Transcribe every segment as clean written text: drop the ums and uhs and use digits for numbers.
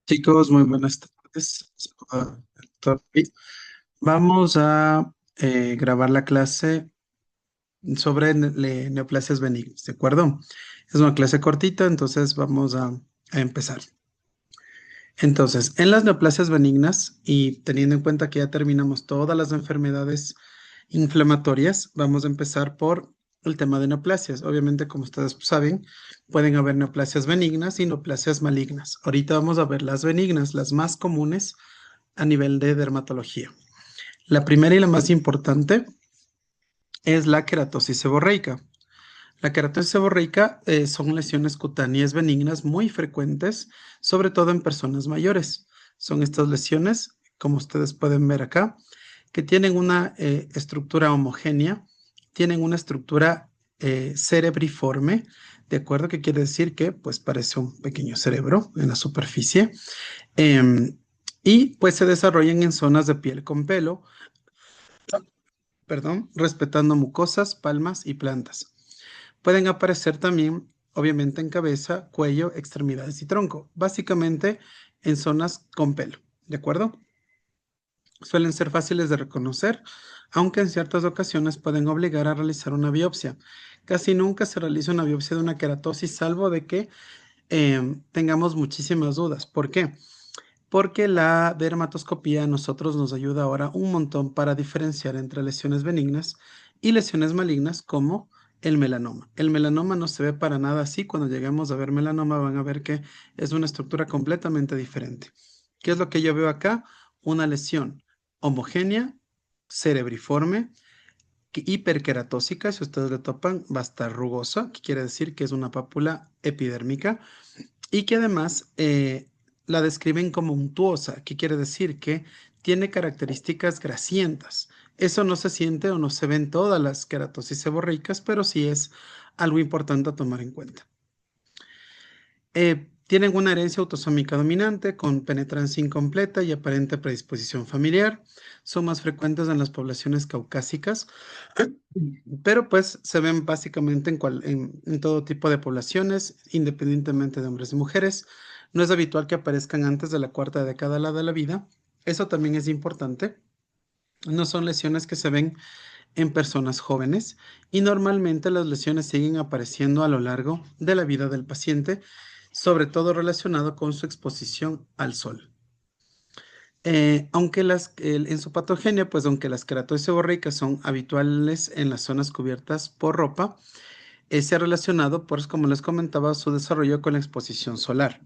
Chicos, muy buenas tardes. Vamos a grabar la clase sobre neoplasias benignas, ¿de acuerdo? Es una clase cortita, entonces vamos a empezar. Entonces, en las neoplasias benignas, y teniendo en cuenta que ya terminamos todas las enfermedades inflamatorias, vamos a empezar por el tema de neoplasias. Obviamente, como ustedes saben, pueden haber neoplasias benignas y neoplasias malignas. Ahorita vamos a ver las benignas, las más comunes a nivel de dermatología. La primera y la más importante es la queratosis seborreica. La queratosis seborreica son lesiones cutáneas benignas muy frecuentes, sobre todo en personas mayores. Son estas lesiones, como ustedes pueden ver acá, que tienen una estructura homogénea, tienen una estructura cerebriforme, ¿de acuerdo? Que quiere decir que pues parece un pequeño cerebro en la superficie. em, y pues se desarrollan en zonas de piel con pelo, perdón, respetando mucosas, palmas y plantas. Pueden aparecer también, obviamente, en cabeza, cuello, extremidades y tronco, básicamente en zonas con pelo, ¿de acuerdo? Suelen ser fáciles de reconocer, aunque en ciertas ocasiones pueden obligar a realizar una biopsia. Casi nunca se realiza una biopsia de una queratosis, salvo de que tengamos muchísimas dudas. ¿Por qué? Porque la dermatoscopía a nosotros nos ayuda ahora un montón para diferenciar entre lesiones benignas y lesiones malignas como el melanoma. El melanoma no se ve para nada así. Cuando lleguemos a ver melanoma van a ver que es una estructura completamente diferente. ¿Qué es lo que yo veo acá? Una lesión homogénea, cerebriforme, hiperqueratósica, si ustedes le topan, va a estar rugosa, que quiere decir que es una pápula epidérmica y que además la describen como untuosa, que quiere decir que tiene características grasientas. Eso no se siente o no se ve en todas las queratosis seborreicas, pero sí es algo importante a tomar en cuenta. Tienen una herencia autosómica dominante con penetrancia incompleta y aparente predisposición familiar. Son más frecuentes en las poblaciones caucásicas, pero pues se ven básicamente en todo tipo de poblaciones, independientemente de hombres y mujeres. No es habitual que aparezcan antes de la cuarta década de la vida. Eso también es importante. No son lesiones que se ven en personas jóvenes y normalmente las lesiones siguen apareciendo a lo largo de la vida del paciente, sobre todo relacionado con su exposición al sol. En su patogenia, pues aunque las queratosis seborreicas son habituales en las zonas cubiertas por ropa, se ha relacionado, pues como les comentaba, su desarrollo con la exposición solar.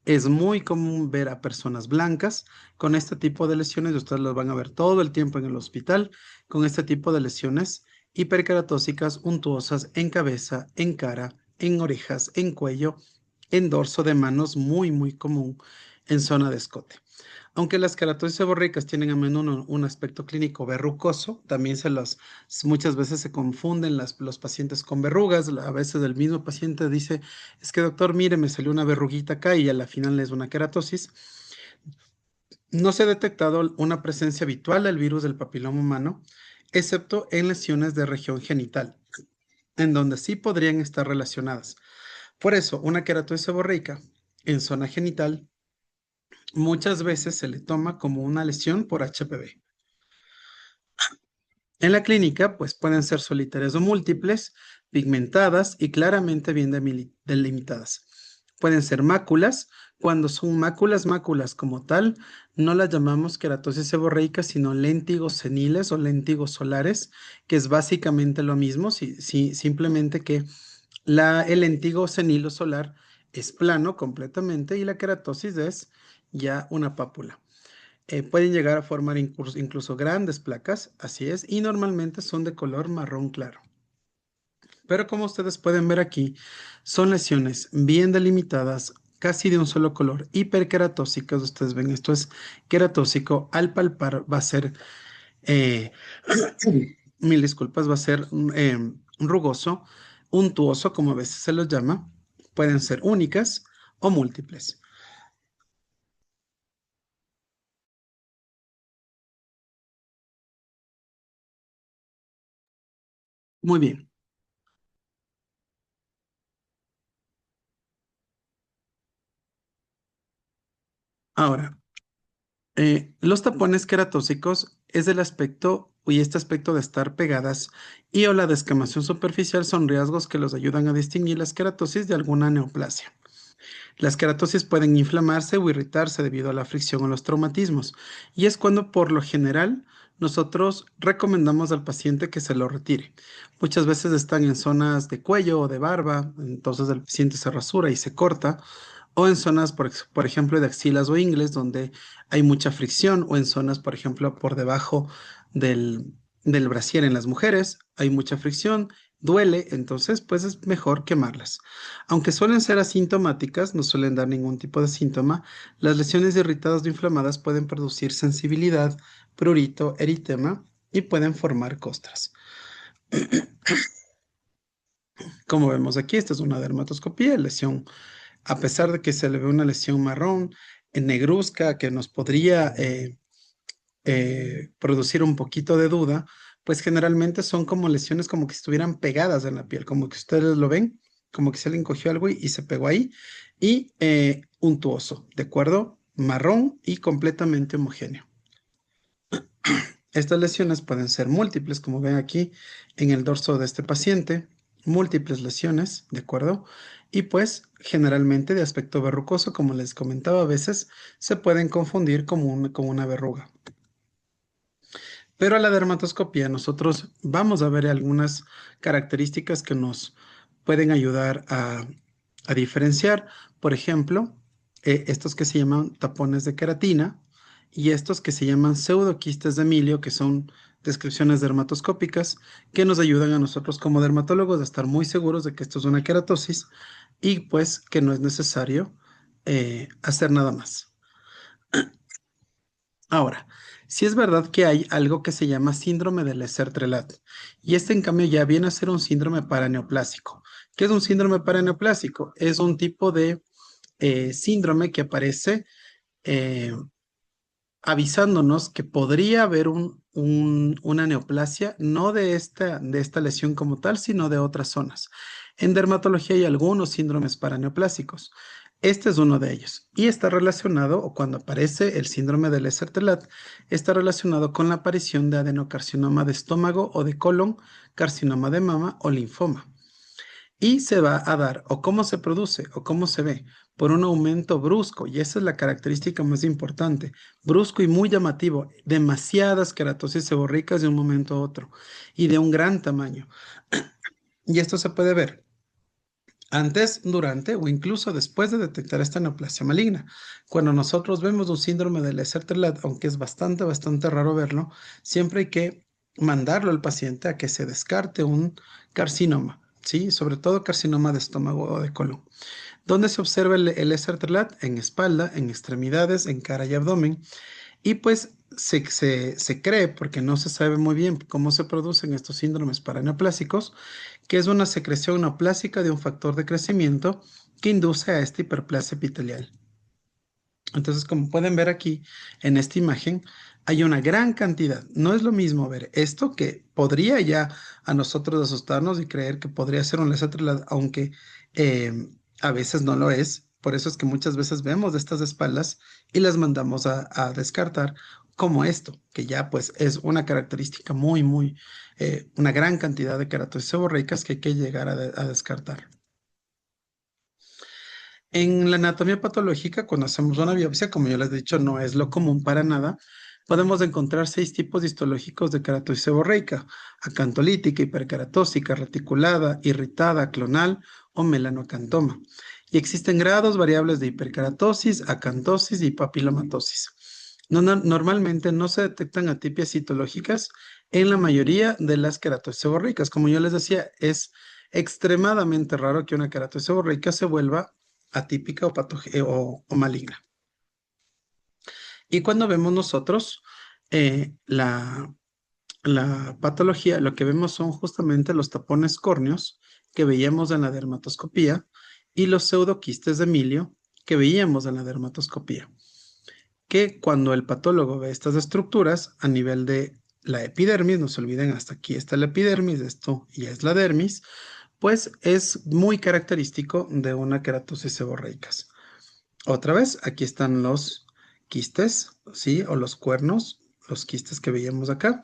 Es muy común ver a personas blancas con este tipo de lesiones, y ustedes los van a ver todo el tiempo en el hospital, con este tipo de lesiones hiperkeratósicas untuosas en cabeza, en cara, en orejas, en cuello, en dorso de manos, muy, muy común en zona de escote. Aunque las queratosis seborreicas tienen a menudo un aspecto clínico verrucoso, también muchas veces se confunden los pacientes con verrugas. A veces el mismo paciente dice, es que doctor, mire, me salió una verruguita acá y a la final es una queratosis. No se ha detectado una presencia habitual del virus del papiloma humano, excepto en lesiones de región genital, en donde sí podrían estar relacionadas. Por eso, una queratosis seborreica en zona genital muchas veces se le toma como una lesión por HPV. En la clínica, pues pueden ser solitarias o múltiples, pigmentadas y claramente bien delimitadas. Pueden ser máculas. Cuando son máculas, máculas como tal, no las llamamos queratosis seborreica, sino léntigos seniles o léntigos solares, que es básicamente lo mismo, simplemente que el léntigo senil o solar es plano completamente y la queratosis es ya una pápula. Pueden llegar a formar incluso grandes placas, así es, y normalmente son de color marrón claro. Pero como ustedes pueden ver aquí, son lesiones bien delimitadas, casi de un solo color, hiperqueratósicas. Ustedes ven, esto es queratósico. Al palpar va a ser, eh, mil disculpas, va a ser rugoso, untuoso, como a veces se los llama. Pueden ser únicas o múltiples. Muy bien. Ahora, los tapones queratóxicos es el aspecto y este aspecto de estar pegadas y o la descamación superficial son rasgos que los ayudan a distinguir las queratosis de alguna neoplasia. Las queratosis pueden inflamarse o irritarse debido a la fricción o los traumatismos, y es cuando por lo general nosotros recomendamos al paciente que se lo retire. Muchas veces están en zonas de cuello o de barba, entonces el paciente se rasura y se corta, o en zonas, por ejemplo, de axilas o ingles, donde hay mucha fricción, o en zonas, por ejemplo, por debajo del brasier en las mujeres, hay mucha fricción, duele, entonces pues es mejor quemarlas. Aunque suelen ser asintomáticas, no suelen dar ningún tipo de síntoma, las lesiones irritadas o inflamadas pueden producir sensibilidad, prurito, eritema y pueden formar costras. Como vemos aquí, esta es una dermatoscopía, lesión, a pesar de que se le ve una lesión marrón, negruzca, que nos podría producir un poquito de duda, pues generalmente son como lesiones como que estuvieran pegadas en la piel, como que ustedes lo ven, como que se le encogió algo y se pegó ahí, y untuoso, ¿de acuerdo? Marrón y completamente homogéneo. Estas lesiones pueden ser múltiples, como ven aquí en el dorso de este paciente, múltiples lesiones, ¿de acuerdo? Y pues generalmente de aspecto verrucoso, como les comentaba, a veces se pueden confundir con una verruga. Pero a la dermatoscopia nosotros vamos a ver algunas características que nos pueden ayudar a diferenciar. Por ejemplo, estos que se llaman tapones de queratina y estos que se llaman pseudoquistes de milio, que son descripciones dermatoscópicas que nos ayudan a nosotros como dermatólogos a estar muy seguros de que esto es una queratosis y pues que no es necesario hacer nada más. Ahora, sí es verdad que hay algo que se llama síndrome de Leser-Trelat, y este en cambio ya viene a ser un síndrome paraneoplásico. ¿Qué es un síndrome paraneoplásico? Es un tipo de síndrome que aparece eh, avisándonos que podría haber una neoplasia, no de esta lesión como tal, sino de otras zonas. En dermatología hay algunos síndromes paraneoplásicos. Este es uno de ellos y está relacionado, o cuando aparece el síndrome de Leser-Telat, está relacionado con la aparición de adenocarcinoma de estómago o de colon, carcinoma de mama o linfoma. Y se va a dar, o cómo se produce, o cómo se ve, por un aumento brusco, y esa es la característica más importante, brusco y muy llamativo, demasiadas queratosis seborreicas de un momento a otro, y de un gran tamaño. Y esto se puede ver antes, durante o incluso después de detectar esta neoplasia maligna. Cuando nosotros vemos un síndrome de Leser-Telat, aunque es bastante raro verlo, siempre hay que mandarlo al paciente a que se descarte un carcinoma, ¿sí? Sobre todo carcinoma de estómago o de colon. ¿Dónde se observa el Leser-Telat? En espalda, en extremidades, en cara y abdomen. Y pues se cree, porque no se sabe muy bien cómo se producen estos síndromes paraneoplásicos, que es una secreción neoplásica de un factor de crecimiento que induce a esta hiperplasia epitelial. Entonces, como pueden ver aquí en esta imagen, hay una gran cantidad. No es lo mismo ver esto que podría ya a nosotros asustarnos y creer que podría ser un lesatrelad, aunque eh, a veces no lo es. Por eso es que muchas veces vemos de estas espaldas y las mandamos a descartar como esto, que ya pues es una característica una gran cantidad de queratosis seborreicas que hay que llegar a descartar. En la anatomía patológica, cuando hacemos una biopsia, como yo les he dicho, no es lo común para nada. Podemos encontrar 6 tipos histológicos de keratosis seborreica: acantolítica, hiperkeratósica, reticulada, irritada, clonal o melanocantoma. Y existen grados variables de hiperkeratosis, acantosis y papilomatosis. Normalmente no se detectan atipias citológicas en la mayoría de las keratosis seborreicas. Como yo les decía, es extremadamente raro que una keratosis seborreica se vuelva atípica o maligna. Y cuando vemos nosotros la patología, lo que vemos son justamente los tapones córneos que veíamos en la dermatoscopía y los pseudoquistes de milio que veíamos en la dermatoscopía. Que cuando el patólogo ve estas estructuras a nivel de la epidermis, no se olviden, hasta aquí está la epidermis, esto ya es la dermis, pues es muy característico de una queratosis seborreicas. Otra vez, aquí están los quistes, ¿sí? O los cuernos, los quistes que veíamos acá,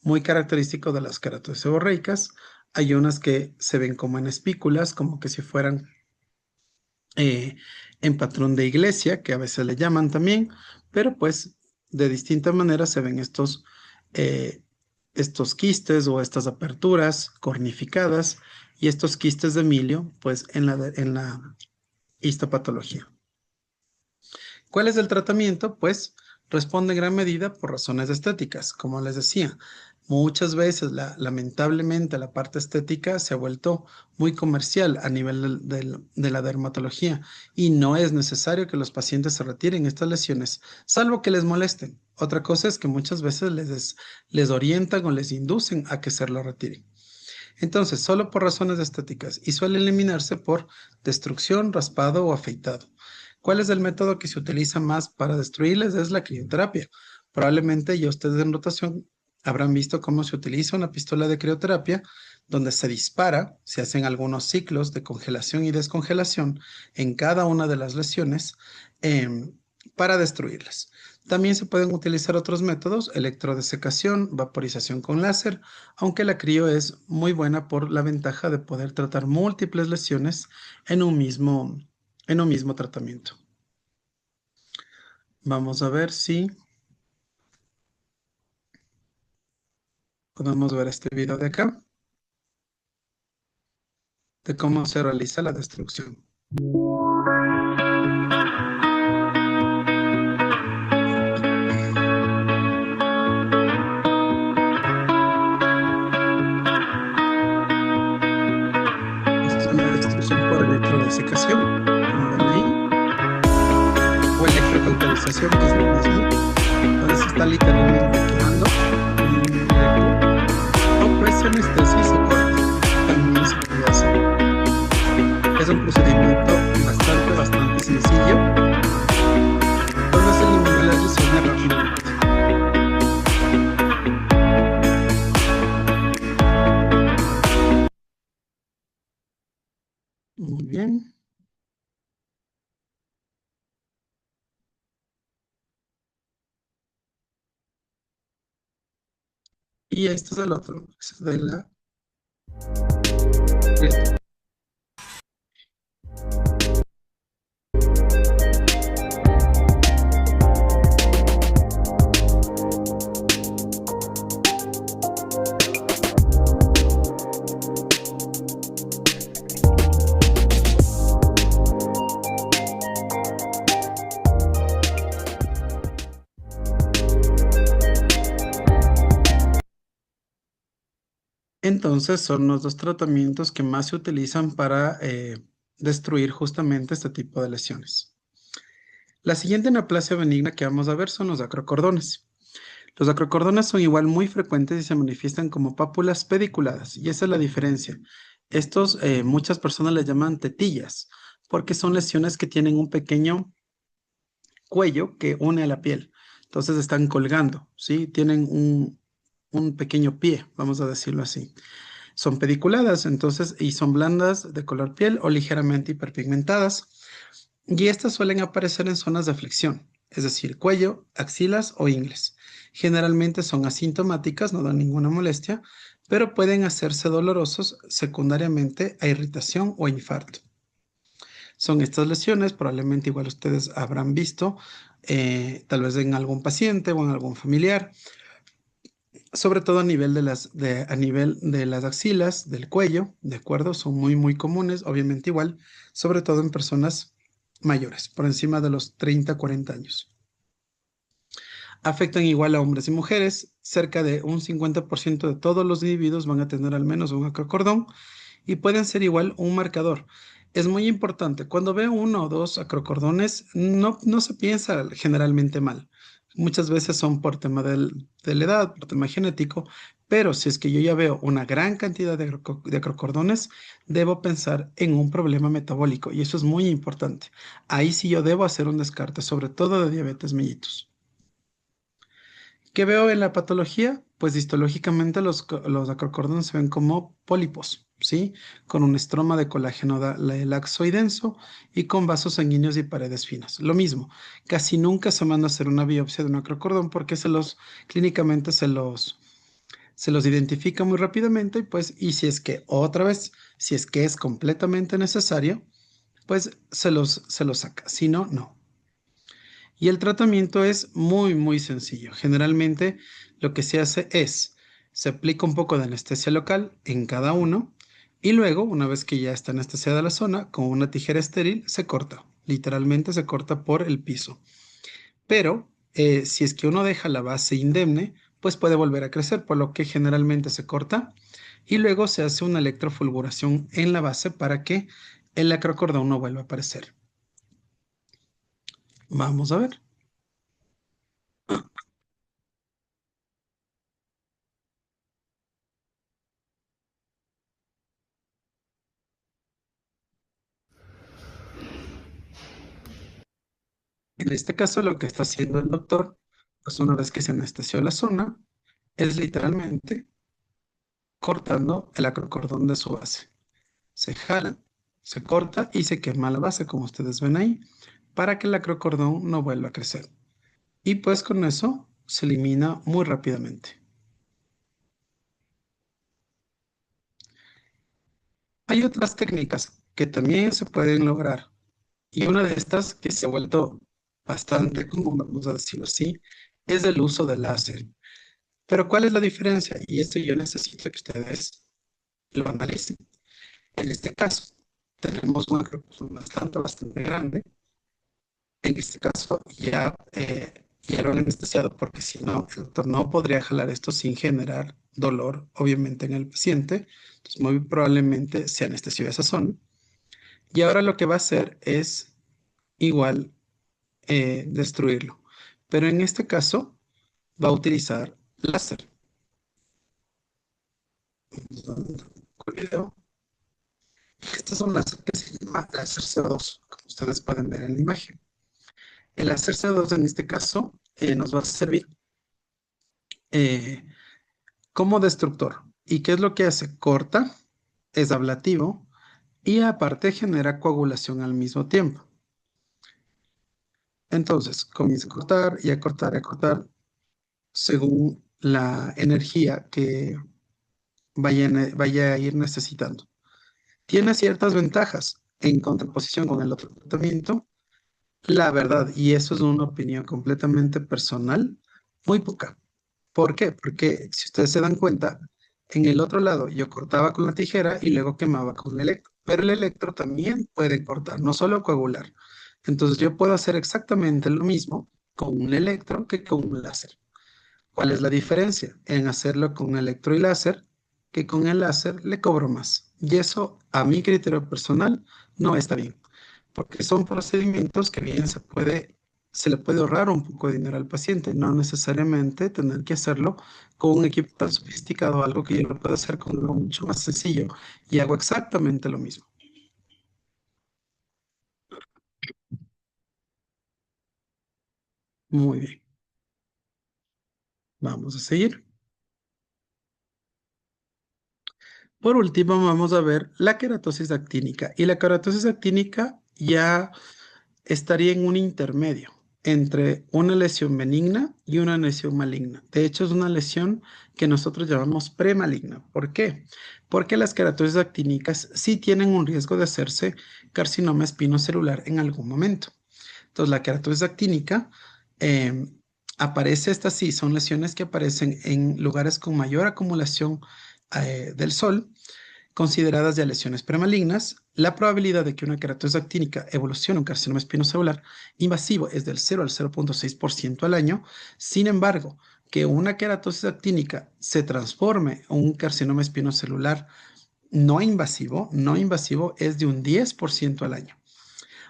muy característico de las queratosis seborreicas. Hay unas que se ven como en espículas, como que si fueran eh, en patrón de iglesia, que a veces le llaman también, pero pues de distintas maneras se ven eh, estos quistes o estas aperturas cornificadas y estos quistes de milio, pues en la histopatología. ¿Cuál es el tratamiento? Pues responde en gran medida por razones estéticas. Como les decía, muchas veces, lamentablemente, la parte estética se ha vuelto muy comercial a nivel de la dermatología y no es necesario que los pacientes se retiren estas lesiones, salvo que les molesten. Otra cosa es que muchas veces les orientan o les inducen a que se lo retiren. Entonces, solo por razones estéticas y suele eliminarse por destrucción, raspado o afeitado. ¿Cuál es el método que se utiliza más para destruirles? Es la crioterapia. Probablemente ya ustedes en rotación habrán visto cómo se utiliza una pistola de crioterapia donde se dispara, se hacen algunos ciclos de congelación y descongelación en cada una de las lesiones em, para destruirlas. También se pueden utilizar otros métodos, electrodesecación, vaporización con láser, aunque la crio es muy buena por la ventaja de poder tratar múltiples lesiones en un mismo tratamiento. Vamos a ver si podemos ver este video de acá, de cómo se realiza la destrucción. Esto es una destrucción por electrodesecación, como ven ahí, o electrocauterización, que es lo mismo. Entonces está literalmente quemando o pues anestesia y se corta. También se puede hacer. Es un procedimiento bastante sencillo, donde se eliminan las lesiones rápidamente. Muy bien. Y este es el otro, es de la... Entonces son los dos tratamientos que más se utilizan para destruir justamente este tipo de lesiones. La siguiente neoplasia benigna que vamos a ver son los acrocordones. Los acrocordones son igual muy frecuentes y se manifiestan como pápulas pediculadas, y esa es la diferencia. Estos muchas personas les llaman tetillas, porque son lesiones que tienen un pequeño cuello que une a la piel. Entonces están colgando, ¿sí? Tienen un pequeño pie, vamos a decirlo así. Son pediculadas, entonces, y son blandas de color piel o ligeramente hiperpigmentadas. Y estas suelen aparecer en zonas de flexión, es decir, cuello, axilas o ingles. Generalmente son asintomáticas, no dan ninguna molestia, pero pueden hacerse dolorosos secundariamente a irritación o infarto. Son estas lesiones, probablemente igual ustedes habrán visto, tal vez en algún paciente o en algún familiar, sobre todo a nivel a nivel de las axilas, del cuello, ¿de acuerdo? Son muy comunes, obviamente igual, sobre todo en personas mayores, por encima de los 30, 40 años. Afectan igual a hombres y mujeres, cerca de un 50% de todos los individuos van a tener al menos un acrocordón y pueden ser igual un marcador. Es muy importante, cuando veo uno o dos acrocordones, no se piensa generalmente mal. Muchas veces son por tema de la edad, por tema genético, pero si es que yo ya veo una gran cantidad de acrocordones, debo pensar en un problema metabólico y eso es muy importante. Ahí sí yo debo hacer un descarte, sobre todo de diabetes mellitus. ¿Qué veo en la patología? Pues histológicamente los acrocordones se ven como pólipos, ¿sí? Con un estroma de colágeno laxo y denso y con vasos sanguíneos y paredes finas. Lo mismo, casi nunca se manda a hacer una biopsia de un acrocordón porque clínicamente se los identifica muy rápidamente y pues, y si es que otra vez, si es que es completamente necesario, pues se los saca. Si no, no. Y el tratamiento es muy, muy sencillo. Generalmente lo que se hace es, se aplica un poco de anestesia local en cada uno y luego, una vez que ya está anestesiada la zona, con una tijera estéril se corta. Literalmente se corta por el piso. Pero si es que uno deja la base indemne, pues puede volver a crecer, por lo que generalmente se corta y luego se hace una electrofulguración en la base para que el acrocordón no vuelva a aparecer. Vamos a ver. En este caso, lo que está haciendo el doctor, pues una vez que se anestesió la zona, es literalmente cortando el acrocordón de su base. Se jala, se corta y se quema la base, como ustedes ven ahí, para que el acrocordón no vuelva a crecer. Y pues con eso se elimina muy rápidamente. Hay otras técnicas que también se pueden lograr y una de estas que se ha vuelto bastante común, vamos a decirlo así, es el uso del láser. Pero ¿cuál es la diferencia? Y esto yo necesito que ustedes lo analicen. En este caso, tenemos una agrupación bastante grande. En este caso, ya lo han anestesiado, porque si no, el doctor no podría jalar esto sin generar dolor, obviamente, en el paciente. Entonces, muy probablemente se anestesió esa zona. Y ahora lo que va a hacer es igual destruirlo. Pero en este caso, va a utilizar láser. El video. Este es un láser que se llama láser CO2, como ustedes pueden ver en la imagen. El láser CO2 en este caso nos va a servir eh, como destructor. ¿Y qué es lo que hace? Corta, es ablativo y aparte genera coagulación al mismo tiempo. Entonces, comienza a cortar y a cortar y a cortar según la energía que vaya a ir necesitando. Tiene ciertas ventajas en contraposición con el otro tratamiento. La verdad, y eso es una opinión completamente personal, muy poca. ¿Por qué? Porque si ustedes se dan cuenta, en el otro lado yo cortaba con la tijera y luego quemaba con el electro, pero el electro también puede cortar, no solo coagular. Entonces yo puedo hacer exactamente lo mismo con un electro que con un láser. ¿Cuál es la diferencia? En hacerlo con electro y láser, que con el láser le cobro más. Y eso, a mi criterio personal, no está bien, porque son procedimientos que bien se le puede ahorrar un poco de dinero al paciente, no necesariamente tener que hacerlo con un equipo tan sofisticado, algo que yo lo puedo hacer con algo mucho más sencillo y hago exactamente lo mismo. Muy bien, vamos a seguir. Por último, vamos a ver la queratosis actínica. Y la queratosis actínica ya estaría en un intermedio entre una lesión benigna y una lesión maligna. De hecho, es una lesión que nosotros llamamos premaligna. ¿Por qué? Porque las queratosis actínicas sí tienen un riesgo de hacerse carcinoma espinocelular en algún momento. Entonces, la queratosis actínica eh, aparece, estas sí, son lesiones que aparecen en lugares con mayor acumulación del sol, consideradas ya lesiones premalignas. La probabilidad de que una queratosis actínica evolucione a un carcinoma espinocelular invasivo es del 0 al 0,6% al año. Sin embargo, que una queratosis actínica se transforme en un carcinoma espinocelular no invasivo es de un 10% al año.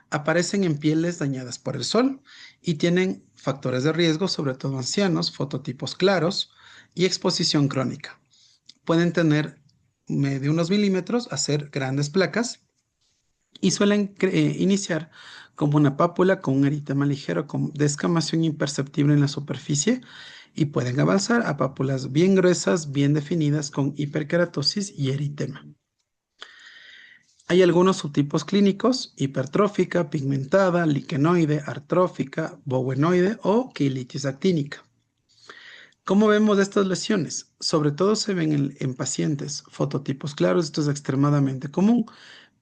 Aparecen en pieles dañadas por el sol y tienen factores de riesgo, sobre todo ancianos, fototipos claros y exposición crónica. Pueden tener de unos milímetros a ser grandes placas y suelen iniciar como una pápula con un eritema ligero con descamación imperceptible en la superficie y pueden avanzar a pápulas bien gruesas, bien definidas con hiperkeratosis y eritema. Hay algunos subtipos clínicos: hipertrófica, pigmentada, liquenoide, artrófica, bowenoide o quilitis actínica. ¿Cómo vemos estas lesiones? Sobre todo se ven en pacientes fototipos claros. Esto es extremadamente común.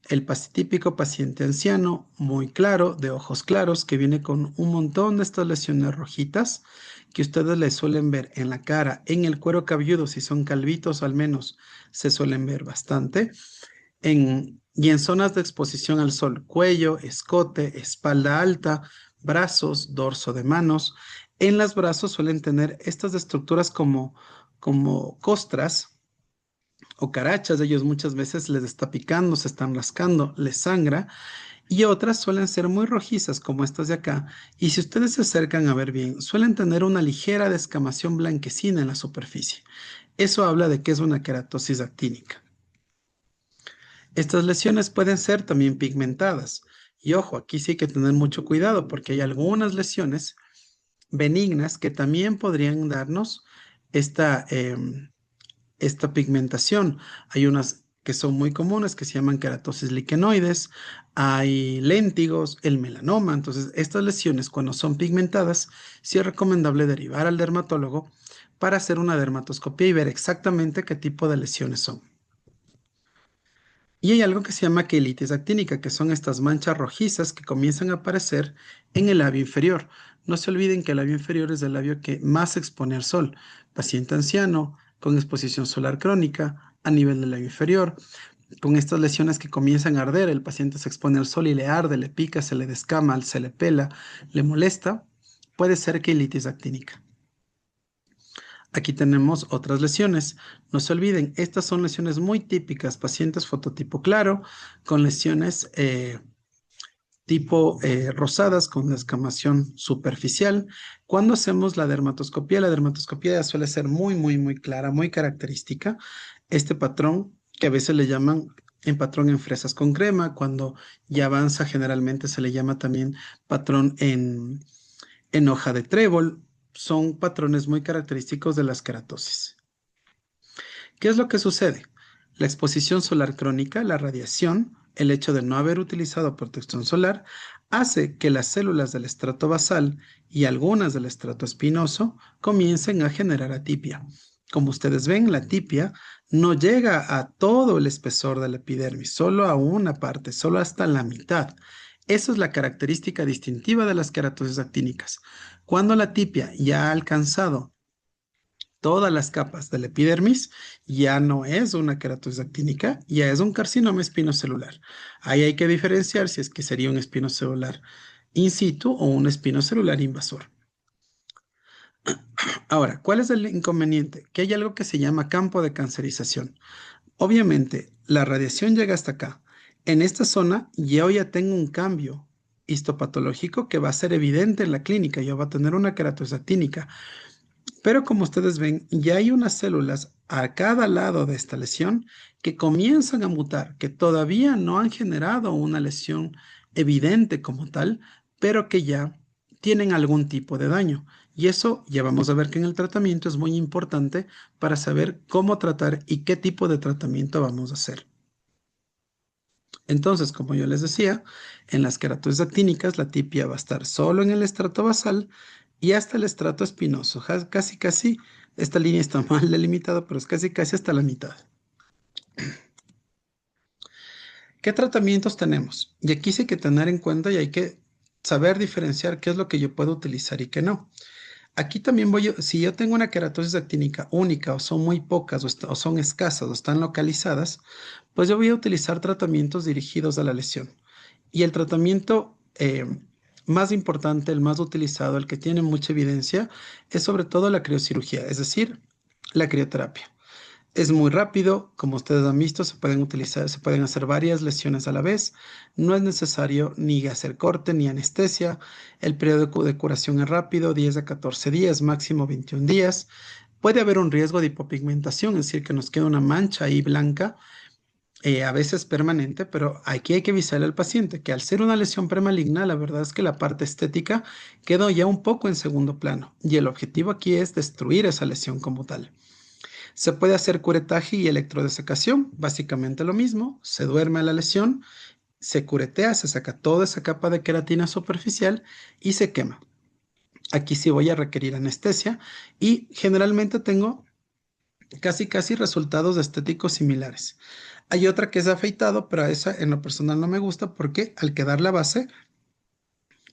El típico paciente anciano, muy claro, de ojos claros, que viene con un montón de estas lesiones rojitas que ustedes le suelen ver en la cara, en el cuero cabelludo. Si son calvitos al menos se suelen ver bastante. Y en zonas de exposición al sol: cuello, escote, espalda alta, brazos, dorso de manos. En los brazos suelen tener estas estructuras como costras o carachas. Ellos muchas veces les está picando, se están rascando, les sangra. Y otras suelen ser muy rojizas, como estas de acá. Y si ustedes se acercan a ver bien, suelen tener una ligera descamación blanquecina en la superficie. Eso habla de que es una queratosis actínica. Estas lesiones pueden ser también pigmentadas. Y ojo, aquí sí hay que tener mucho cuidado porque hay algunas lesiones benignas que también podrían darnos esta, esta pigmentación. Hay unas que son muy comunes que se llaman queratosis liquenoides, hay léntigos, el melanoma. Entonces, estas lesiones, cuando son pigmentadas, sí es recomendable derivar al dermatólogo para hacer una dermatoscopia y ver exactamente qué tipo de lesiones son. Y hay algo que se llama quelitis actínica, que son estas manchas rojizas que comienzan a aparecer en el labio inferior. No se olviden que el labio inferior es el labio que más expone al sol. Paciente anciano con exposición solar crónica a nivel del labio inferior, con estas lesiones que comienzan a arder, el paciente se expone al sol y le arde, le pica, se le descama, se le pela, le molesta, puede ser quelitis actínica. Aquí tenemos otras lesiones. No se olviden, estas son lesiones muy típicas: pacientes fototipo claro, con lesiones tipo rosadas, con descamación superficial. Cuando hacemos la dermatoscopia ya suele ser muy clara, muy característica. Este patrón, que a veces le llaman en patrón en fresas con crema, cuando ya avanza generalmente se le llama también patrón en hoja de trébol. Son patrones muy característicos de las queratosis. ¿Qué es lo que sucede? La exposición solar crónica, la radiación, el hecho de no haber utilizado protección solar, hace que las células del estrato basal y algunas del estrato espinoso comiencen a generar atipia. Como ustedes ven, la atipia no llega a todo el espesor de la epidermis, solo a una parte, solo hasta la mitad. Esa es la característica distintiva de las queratosis actínicas. Cuando la atipia ya ha alcanzado todas las capas de la epidermis, ya no es una queratosis actínica, ya es un carcinoma espinocelular. Ahí hay que diferenciar si es que sería un espinocelular in situ o un espinocelular invasor. Ahora, ¿cuál es el inconveniente? Que hay algo que se llama campo de cancerización. Obviamente, la radiación llega hasta acá. En esta zona yo ya tengo un cambio histopatológico que va a ser evidente en la clínica. Yo va a tener una queratosis actínica. Pero como ustedes ven, ya hay unas células a cada lado de esta lesión que comienzan a mutar, que todavía no han generado una lesión evidente como tal, pero que ya tienen algún tipo de daño. Y eso ya vamos a ver que en el tratamiento es muy importante para saber cómo tratar y qué tipo de tratamiento vamos a hacer. Entonces, como yo les decía, en las queratosis actínicas la tipia va a estar solo en el estrato basal y hasta el estrato espinoso. Casi, esta línea está mal delimitada, pero es casi hasta la mitad. ¿Qué tratamientos tenemos? Y aquí sí hay que tener en cuenta y hay que saber diferenciar qué es lo que yo puedo utilizar y qué no. Aquí también si yo tengo una queratosis actínica única o son muy pocas o son escasas o están localizadas, pues yo voy a utilizar tratamientos dirigidos a la lesión. Y el tratamiento más importante, el más utilizado, el que tiene mucha evidencia, es sobre todo la criocirugía, es decir, la crioterapia. Es muy rápido, como ustedes han visto, se pueden hacer varias lesiones a la vez. No es necesario ni hacer corte ni anestesia. El periodo de curación es rápido, 10 a 14 días, máximo 21 días. Puede haber un riesgo de hipopigmentación, es decir, que nos queda una mancha ahí blanca, a veces permanente, pero aquí hay que avisarle al paciente que al ser una lesión premaligna, la verdad es que la parte estética quedó ya un poco en segundo plano y el objetivo aquí es destruir esa lesión como tal. Se puede hacer curetaje y electrodesecación, básicamente lo mismo, se duerme a la lesión, se curetea, se saca toda esa capa de queratina superficial y se quema. Aquí sí voy a requerir anestesia y generalmente tengo casi resultados estéticos similares. Hay otra que es afeitado, pero a esa en lo personal no me gusta porque al quedar la base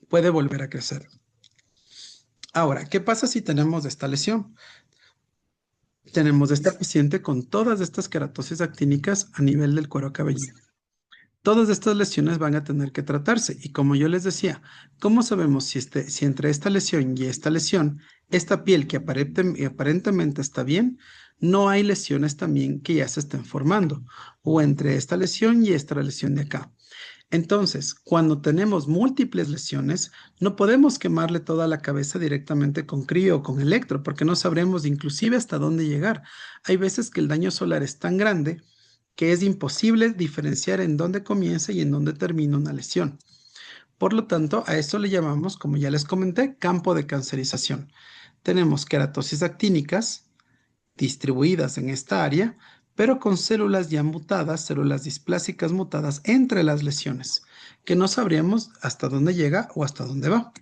puede volver a crecer. Ahora, ¿qué pasa si tenemos esta lesión? Tenemos esta paciente con todas estas queratosis actínicas a nivel del cuero cabelludo. Todas estas lesiones van a tener que tratarse y como yo les decía, ¿cómo sabemos si entre esta lesión y esta lesión, esta piel que aparentemente está bien, no hay lesiones también que ya se estén formando? O entre esta lesión y esta lesión de acá. Entonces, cuando tenemos múltiples lesiones, no podemos quemarle toda la cabeza directamente con crío o con electro, porque no sabremos inclusive hasta dónde llegar. Hay veces que el daño solar es tan grande que es imposible diferenciar en dónde comienza y en dónde termina una lesión. Por lo tanto, a eso le llamamos, como ya les comenté, campo de cancerización. Tenemos queratosis actínicas distribuidas en esta área, pero con células ya mutadas, células displásicas mutadas entre las lesiones, que no sabríamos hasta dónde llega o hasta dónde va.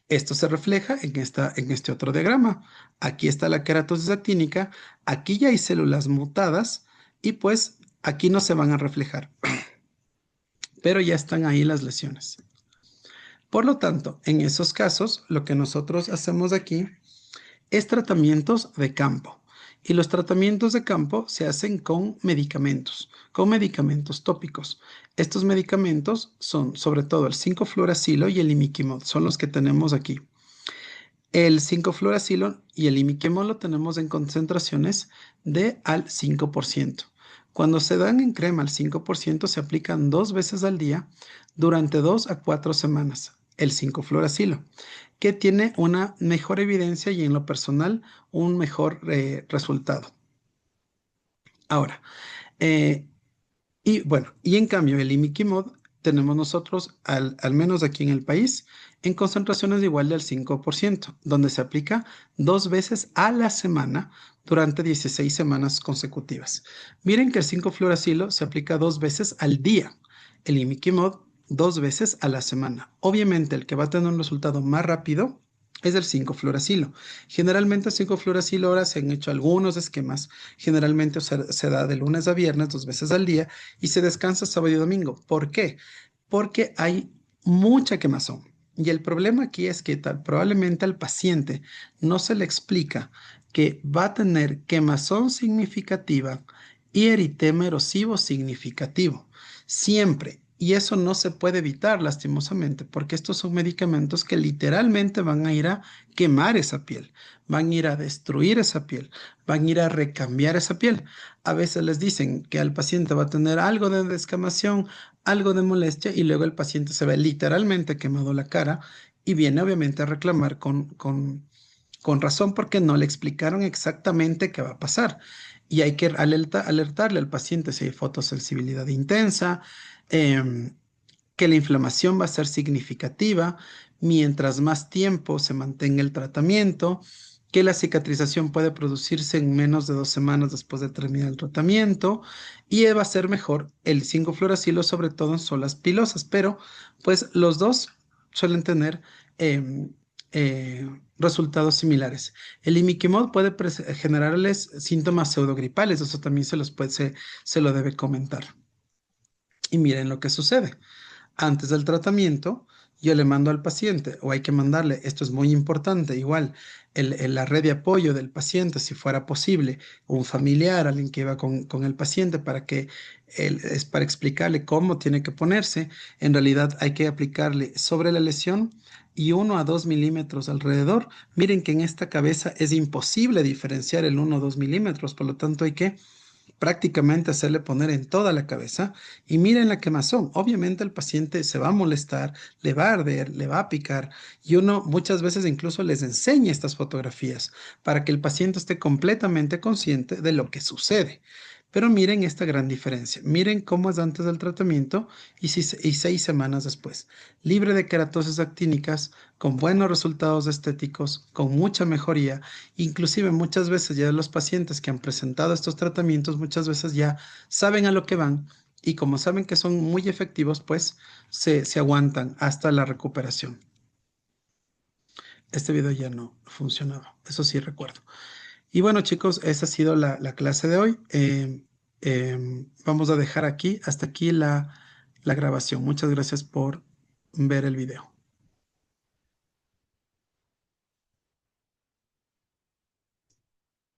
Esto se refleja en este otro diagrama. Aquí está la queratosis actínica, aquí ya hay células mutadas y pues aquí no se van a reflejar, pero ya están ahí las lesiones. Por lo tanto, en esos casos, lo que nosotros hacemos aquí es tratamientos de campo. Y los tratamientos de campo se hacen con medicamentos tópicos. Estos medicamentos son sobre todo el 5-fluoracilo y el imiquimod, son los que tenemos aquí. El 5-fluoracilo y el imiquimod lo tenemos en concentraciones de al 5%. Cuando se dan en crema al 5%, se aplican 2 veces al día durante 2 a 4 semanas. El 5-fluoracilo, que tiene una mejor evidencia y en lo personal un mejor resultado. Ahora, eh, y bueno, y en cambio el imiquimod tenemos nosotros, al menos aquí en el país, en concentraciones de igual del 5%, donde se aplica 2 veces a la semana durante 16 semanas consecutivas. Miren que el 5-fluoracilo se aplica 2 veces al día, el imiquimod 2 veces a la semana. Obviamente el que va a tener un resultado más rápido es el 5-fluoracilo. Generalmente el 5-fluoracilo ahora se han hecho algunos esquemas. Generalmente se da de lunes a viernes 2 veces al día y se descansa sábado y domingo. ¿Por qué? Porque hay mucha quemazón. Y el problema aquí es que probablemente al paciente no se le explica que va a tener quemazón significativa y eritema erosivo significativo. Siempre. Y eso no se puede evitar lastimosamente porque estos son medicamentos que literalmente van a ir a quemar esa piel, van a ir a destruir esa piel, van a ir a recambiar esa piel. A veces les dicen que al paciente va a tener algo de descamación, algo de molestia y luego el paciente se ve literalmente quemado la cara y viene obviamente a reclamar con razón porque no le explicaron exactamente qué va a pasar. Y hay que alertarle al paciente si hay fotosensibilidad intensa, em, que la inflamación va a ser significativa mientras más tiempo se mantenga el tratamiento, que la cicatrización puede producirse en menos de 2 semanas después de terminar el tratamiento y va a ser mejor el 5-fluoracilo, sobre todo en zonas pilosas, pero pues los dos suelen tener em, resultados similares. El imiquimod puede generarles síntomas pseudogripales, eso también se lo debe comentar. Y miren lo que sucede. Antes del tratamiento, yo le mando al paciente, o hay que mandarle, esto es muy importante, igual, la red de apoyo del paciente, si fuera posible, un familiar, alguien que va con el paciente para explicarle cómo tiene que ponerse. En realidad hay que aplicarle sobre la lesión y 1 a 2 milímetros alrededor. Miren que en esta cabeza es imposible diferenciar el 1 o 2 milímetros, por lo tanto hay que prácticamente hacerle poner en toda la cabeza y miren la quemazón. Obviamente el paciente se va a molestar, le va a arder, le va a picar y uno muchas veces incluso les enseña estas fotografías para que el paciente esté completamente consciente de lo que sucede. Pero miren esta gran diferencia. Miren cómo es antes del tratamiento y 6 semanas después. Libre de queratosis actínicas, con buenos resultados estéticos, con mucha mejoría. Inclusive muchas veces ya los pacientes que han presentado estos tratamientos, muchas veces ya saben a lo que van y como saben que son muy efectivos, pues se aguantan hasta la recuperación. Este video ya no funcionaba, eso sí recuerdo. Y bueno, chicos, esa ha sido la clase de hoy. Vamos a dejar aquí, hasta aquí la grabación. Muchas gracias por ver el video.